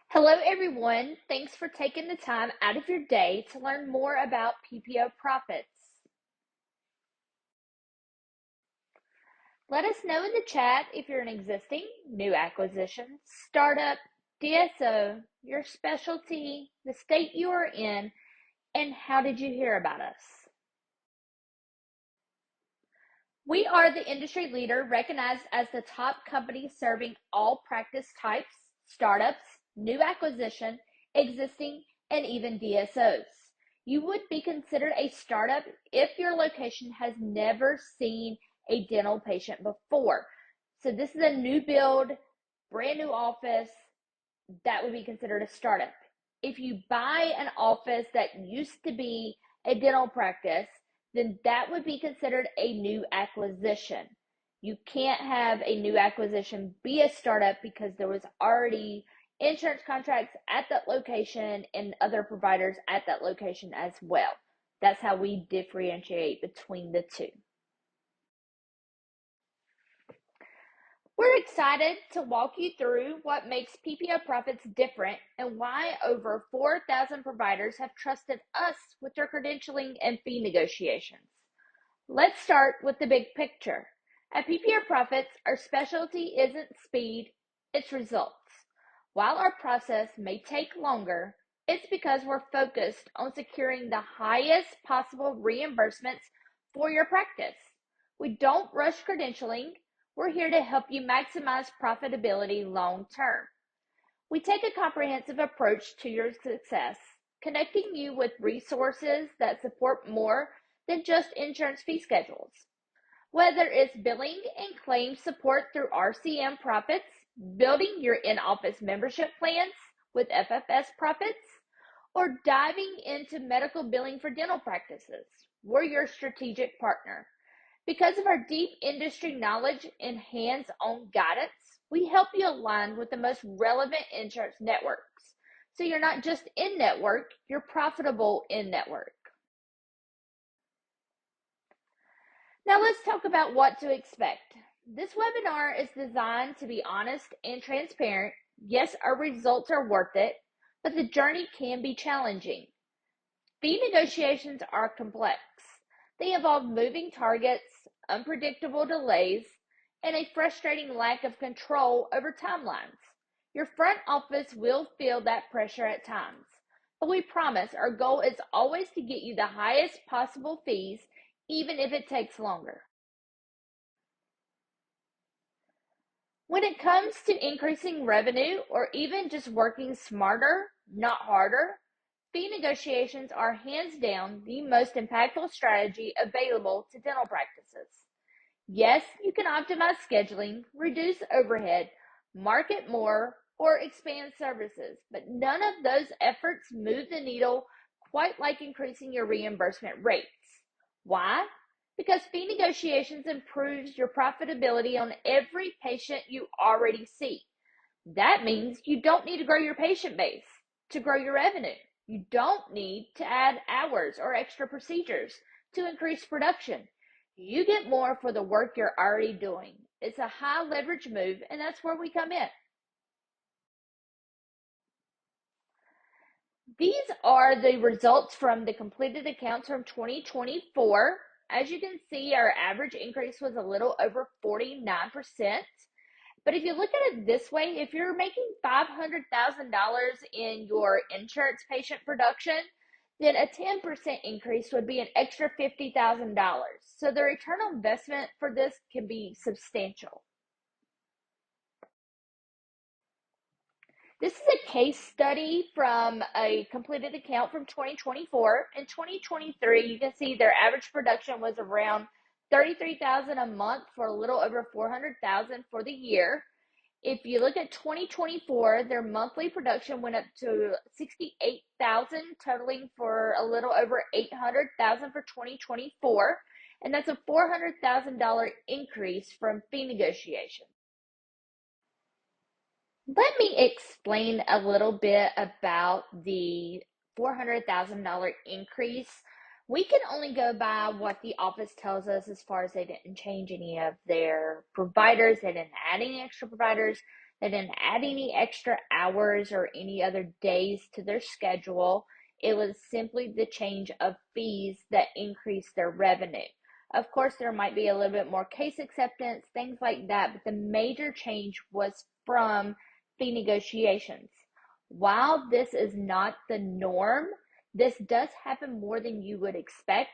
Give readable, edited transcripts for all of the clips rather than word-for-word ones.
Hello, everyone. Thanks for taking the time out of your day to learn more about PPO Profits. Let us know in the chat if you're an existing, new acquisition, startup, DSO, your specialty, the state you are in, and how did you hear about us? We are the industry leader recognized as the top company serving all practice types, startups, new acquisition, existing, and even DSOs. You would be considered a startup if your location has never seen a dental patient before. So this is a new build, brand new office, that would be considered a startup. If you buy an office that used to be a dental practice, then that would be considered a new acquisition. You can't have a new acquisition be a startup because there was already insurance contracts at that location and other providers at that location as well. That's how we differentiate between the two. We're excited to walk you through what makes PPO Profits different and why over 4,000 providers have trusted us with their credentialing and fee negotiations. Let's start with the big picture. At PPO Profits, our specialty isn't speed, it's results. While our process may take longer, it's because we're focused on securing the highest possible reimbursements for your practice. We don't rush credentialing. We're here to help you maximize profitability long term. We take a comprehensive approach to your success, connecting you with resources that support more than just insurance fee schedules. Whether it's billing and claims support through RCM Profits, building your in-office membership plans with FFS Profits, or diving into medical billing for dental practices, we're your strategic partner. Because of our deep industry knowledge and hands-on guidance, we help you align with the most relevant insurance networks. So you're not just in network, you're profitable in network. Now let's talk about what to expect. This webinar is designed to be honest and transparent. Yes, our results are worth it, but the journey can be challenging. Fee negotiations are complex. They involve moving targets, unpredictable delays, and a frustrating lack of control over timelines. Your front office will feel that pressure at times, but we promise our goal is always to get you the highest possible fees, even if it takes longer. When it comes to increasing revenue or even just working smarter, not harder, fee negotiations are hands down the most impactful strategy available to dental practices. Yes, you can optimize scheduling, reduce overhead, market more, or expand services, but none of those efforts move the needle quite like increasing your reimbursement rates. Why? Because fee negotiations improves your profitability on every patient you already see. That means you don't need to grow your patient base to grow your revenue. You don't need to add hours or extra procedures to increase production. You get more for the work you're already doing. It's a high leverage move, and that's where we come in. These are the results from the completed accounts from 2024. As you can see, our average increase was a little over 49%. But if you look at it this way, if you're making $500,000 in your insurance patient production, then a 10% increase would be an extra $50,000. So the return on investment for this can be substantial. This is a case study from a completed account from 2024. In 2023, you can see their average production was around $33,000 a month for a little over $400,000 for the year. If you look at 2024, their monthly production went up to $68,000, totaling for a little over $800,000 for 2024, and that's a $400,000 increase from fee negotiations. Let me explain a little bit about the $400,000 increase. We can only go by what the office tells us as far as they didn't change any of their providers. They didn't add any extra providers. They didn't add any extra hours or any other days to their schedule. It was simply the change of fees that increased their revenue. Of course, there might be a little bit more case acceptance, things like that, but the major change was from fee negotiations. While this is not the norm, this does happen more than you would expect.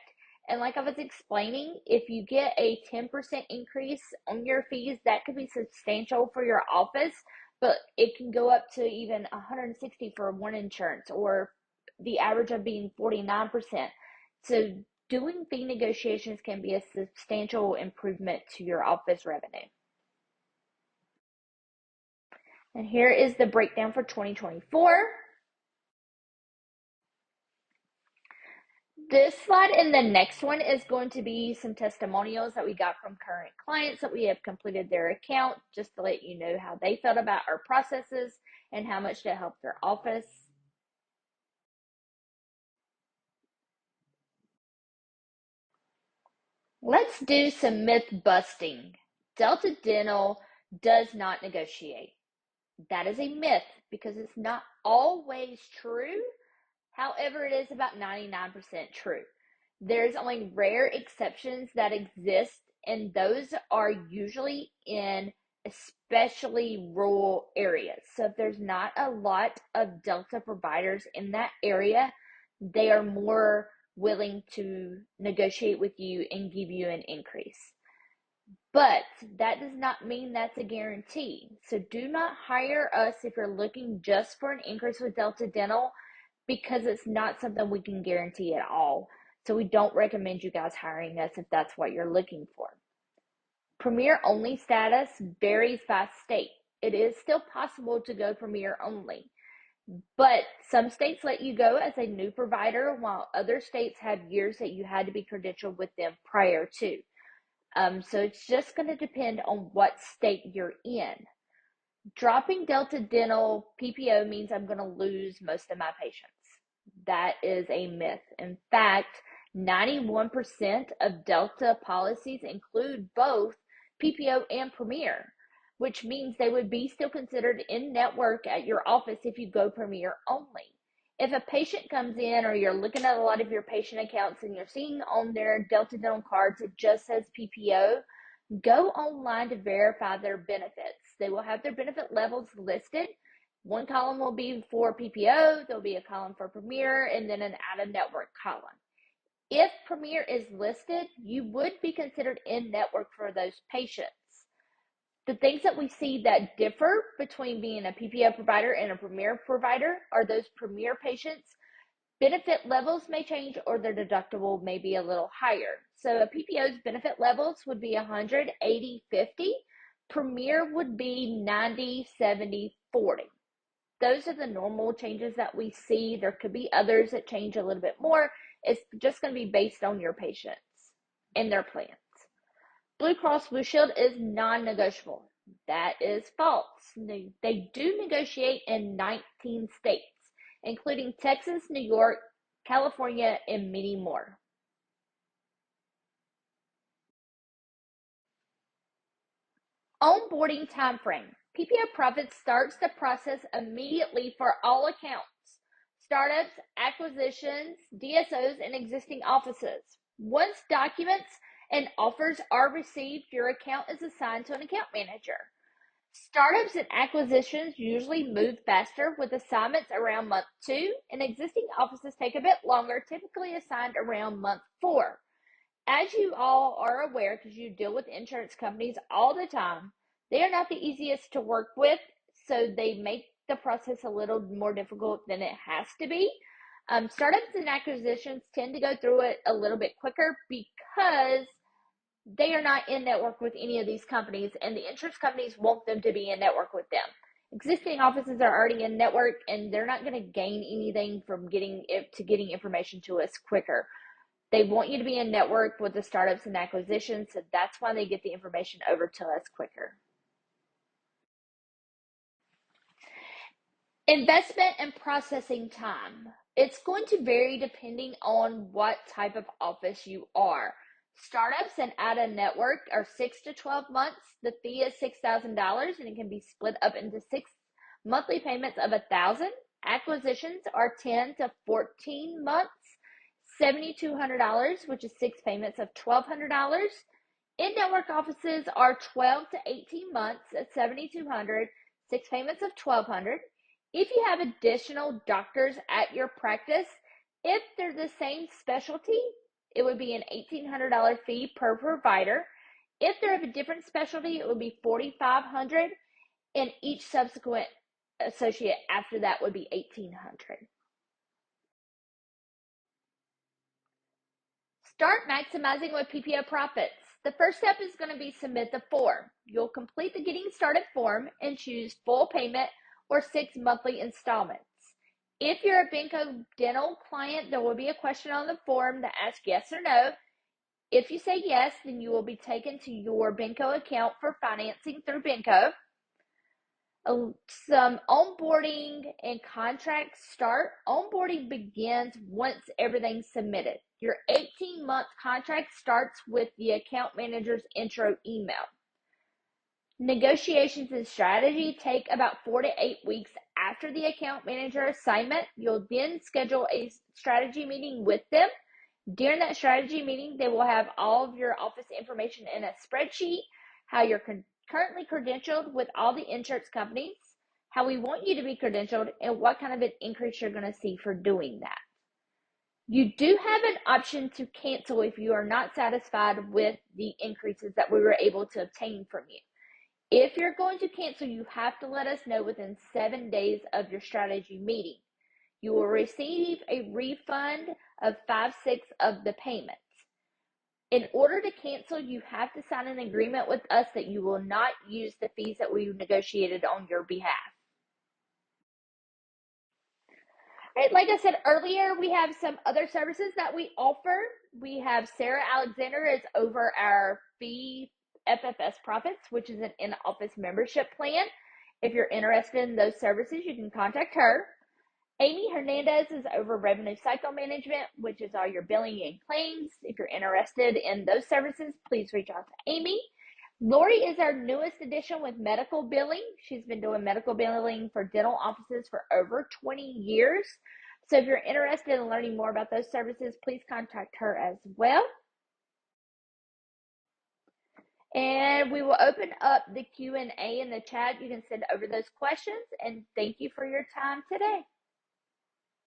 And like I was explaining, if you get a 10% increase on your fees, that could be substantial for your office, but it can go up to even 160 for one insurance, or the average of being 49%. So doing fee negotiations can be a substantial improvement to your office revenue. And here is the breakdown for 2024. This slide and the next one is going to be some testimonials that we got from current clients that we have completed their account, just to let you know how they felt about our processes and how much that helped their office. Let's do some myth busting. Delta Dental does not negotiate. That is a myth because it's not always true. However, it is about 99% true. There's only rare exceptions that exist, and those are usually in especially rural areas. So if there's not a lot of Delta providers in that area, they are more willing to negotiate with you and give you an increase. But that does not mean that's a guarantee. So do not hire us if you're looking just for an increase with Delta Dental, because it's not something we can guarantee at all. So we don't recommend you guys hiring us if that's what you're looking for. Premier only status varies by state. It is still possible to go Premier only, but some states let you go as a new provider, while other states have years that you had to be credentialed with them prior to. So it's just going to depend on what state you're in. Dropping Delta Dental PPO means I'm going to lose most of my patients. That is a myth. In fact, 91% of Delta policies include both PPO and Premier, which means they would be still considered in network at your office if you go Premier only. If a patient comes in, or you're looking at a lot of your patient accounts and you're seeing on their Delta Dental cards it just says PPO, go online to verify their benefits. They will have their benefit levels listed. One column will be for PPO, there'll be a column for Premier, and then an out-of-network column. If Premier is listed, you would be considered in network for those patients. The things that we see that differ between being a PPO provider and a Premier provider are those Premier patients. Benefit levels may change, or their deductible may be a little higher. So a PPO's benefit levels would be 100, 80, 50. Premier would be 90, 70, 40. Those are the normal changes that we see. There could be others that change a little bit more. It's just going to be based on your patients and their plans. Blue Cross Blue Shield is non-negotiable. That is false. They do negotiate in 19 states, including Texas, New York, California, and many more. Onboarding timeframe. PPO Profits starts the process immediately for all accounts, startups, acquisitions, DSOs, and existing offices. Once documents and offers are received, your account is assigned to an account manager. Startups and acquisitions usually move faster, with assignments around month 2, and existing offices take a bit longer, typically assigned around month 4. As you all are aware, because you deal with insurance companies all the time, they are not the easiest to work with, so they make the process a little more difficult than it has to be. Startups and acquisitions tend to go through it a little bit quicker because they are not in network with any of these companies, and the insurance companies want them to be in network with them. Existing offices are already in network, and they're not going to gain anything from getting information to us quicker. They want you to be in network with the startups and acquisitions, so that's why they get the information over to us quicker. Investment and processing time. It's going to vary depending on what type of office you are. Startups and out-of-network are 6 to 12 months. The fee is $6,000 and it can be split up into 6 monthly payments of $1,000. Acquisitions are 10 to 14 months, $7,200, which is 6 payments of $1,200. In-network offices are 12 to 18 months at $7,200, 6 payments of $1,200. If you have additional doctors at your practice, if they're the same specialty, it would be an $1,800 fee per provider. If they're of a different specialty, it would be $4,500, and each subsequent associate after that would be $1,800. Start maximizing with PPO Profits. The first step is going to be submit the form. You'll complete the Getting Started form and choose full payment or 6 monthly installments. If you're a Benco dental client, there will be a question on the form that asks yes or no. If you say yes, then you will be taken to your Benco account for financing through Benco. Some onboarding and contracts start. Onboarding begins once everything's submitted. Your 18-month contract starts with the account manager's intro email. Negotiations and strategy take about 4 to 8 weeks after the account manager assignment. You'll then schedule a strategy meeting with them. During that strategy meeting, they will have all of your office information in a spreadsheet, how you're currently credentialed with all the insurance companies, how we want you to be credentialed, and what kind of an increase you're going to see for doing that. You do have an option to cancel if you are not satisfied with the increases that we were able to obtain from you. If you're going to cancel, you have to let us know within 7 days of your strategy meeting. You will receive a refund of 5/6 of the payments. In order to cancel, you have to sign an agreement with us that you will not use the fees that we negotiated on your behalf. All right, like I said earlier, we have some other services that we offer. We have Sarah Alexander is over our fee FFS Profits, which is an in-office membership plan. If you're interested in those services, you can contact her. Amy Hernandez is over Revenue Cycle Management, which is all your billing and claims. If you're interested in those services, please reach out to Amy. Lori is our newest addition with medical billing. She's been doing medical billing for dental offices for over 20 years. So if you're interested in learning more about those services, please contact her as well. And we will open up the Q&A in the chat. You can send over those questions. And thank you for your time today.